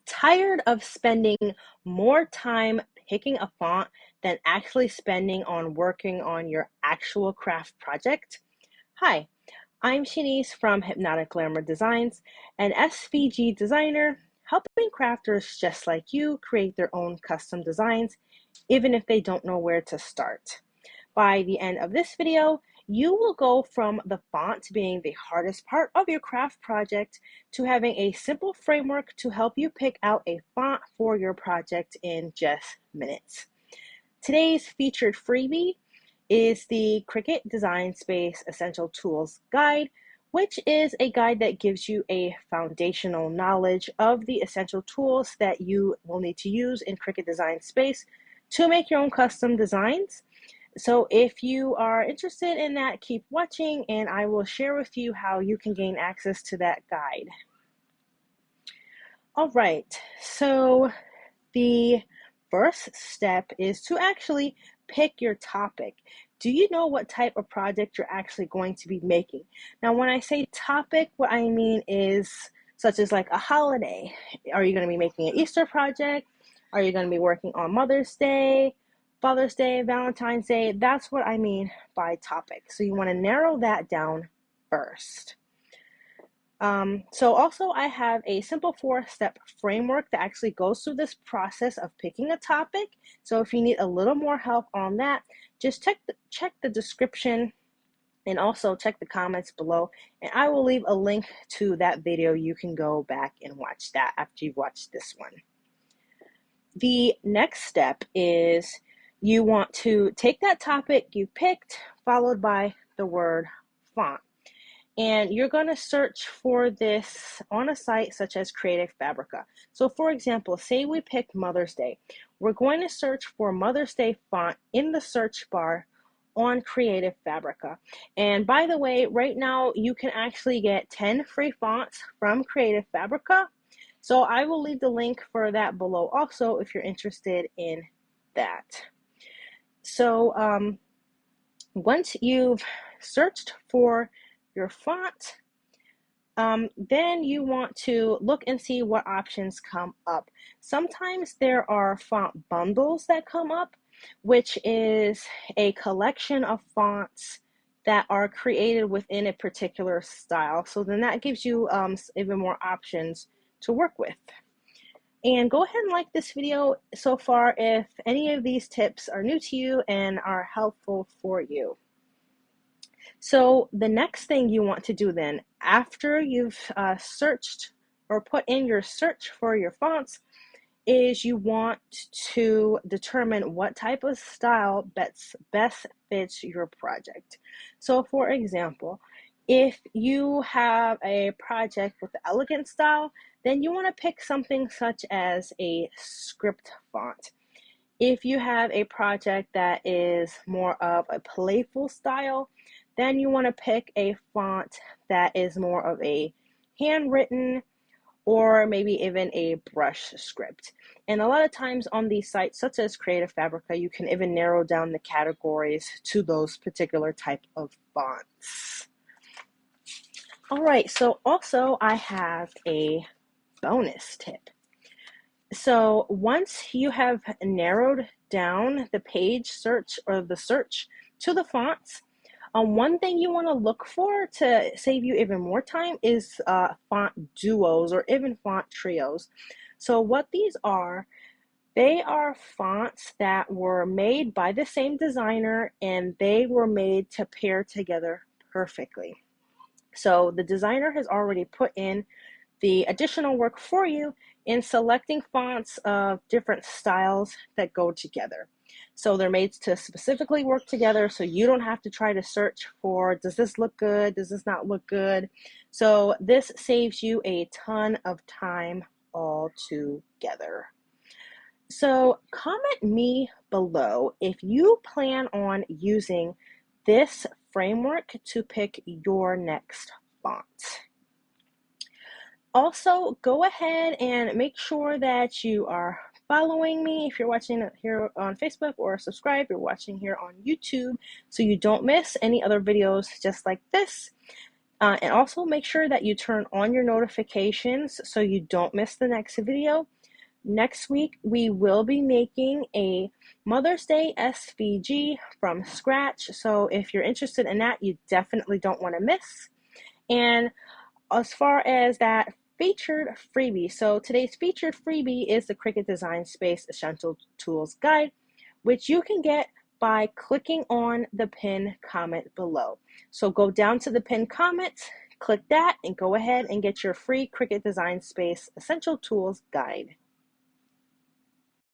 Tired of spending more time picking a font than actually spending on working on your actual craft project? Hi, I'm Shanice from Hypnotic Glamour Designs, an SVG designer helping crafters just like you create their own custom designs, even if they don't know where to start. By the end of this video, you will go from the font being the hardest part of your craft project to having a simple framework to help you pick out a font for your project in just minutes. Today's featured freebie is the Cricut Design Space Essential Tools Guide, which is a guide that gives you a foundational knowledge of the essential tools that you will need to use in Cricut Design Space to make your own custom designs. So if you are interested in that, keep watching and I will share with you how you can gain access to that guide. All right, so the first step is to actually pick your topic. Do you know what type of project you're actually going to be making? Now, when I say topic, what I mean is such as like a holiday. Are you going to be making an Easter project? Are you going to be working on Mother's Day, Father's Day, Valentine's Day? That's what I mean by topic. So you want to narrow that down first. So also I have a simple 4-step framework that actually goes through this process of picking a topic. So if you need a little more help on that, just check the description and also check the comments below. And I will leave a link to that video. You can go back and watch that after you've watched this one. The next step is you want to take that topic you picked, followed by the word font. And you're going to search for this on a site such as Creative Fabrica. So for example, say we picked Mother's Day. We're going to search for Mother's Day font in the search bar on Creative Fabrica. And by the way, right now you can actually get 10 free fonts from Creative Fabrica. So I will leave the link for that below also if you're interested in that. So once you've searched for your font, then you want to look and see what options come up. Sometimes there are font bundles that come up, which is a collection of fonts that are created within a particular style. So then that gives you even more options to work with. And go ahead and like this video so far if any of these tips are new to you and are helpful for you. So the next thing you want to do then, after you've searched or put in your search for your fonts, is you want to determine what type of style best fits your project. So for example, if you have a project with the elegant style, then you want to pick something such as a script font. If you have a project that is more of a playful style, then you want to pick a font that is more of a handwritten or maybe even a brush script. And a lot of times on these sites such as Creative Fabrica, you can even narrow down the categories to those particular type of fonts. All right, so also I have a bonus tip. So once you have narrowed down the page search or the search to the fonts, one thing you want to look for to save you even more time is font duos or even font trios. So what these are, they are fonts that were made by the same designer and they were made to pair together perfectly. So the designer has already put in the additional work for you in selecting fonts of different styles that go together. So they're made to specifically work together so you don't have to try to search for, does this look good? Does this not look good? So this saves you a ton of time altogether. So comment me below if you plan on using this framework to pick your next font. Also, go ahead and make sure that you are following me if you're watching here on Facebook, or subscribe if you're watching here on YouTube so you don't miss any other videos just like this. And also make sure that you turn on your notifications so you don't miss the next video. Next week, we will be making a Mother's Day SVG from scratch. So if you're interested in that, you definitely don't want to miss. And as far as that featured freebie, so today's featured freebie is the Cricut Design Space Essential Tools Guide, which you can get by clicking on the pinned comment below. So go down to the pinned comment, click that, and go ahead and get your free Cricut Design Space Essential Tools Guide.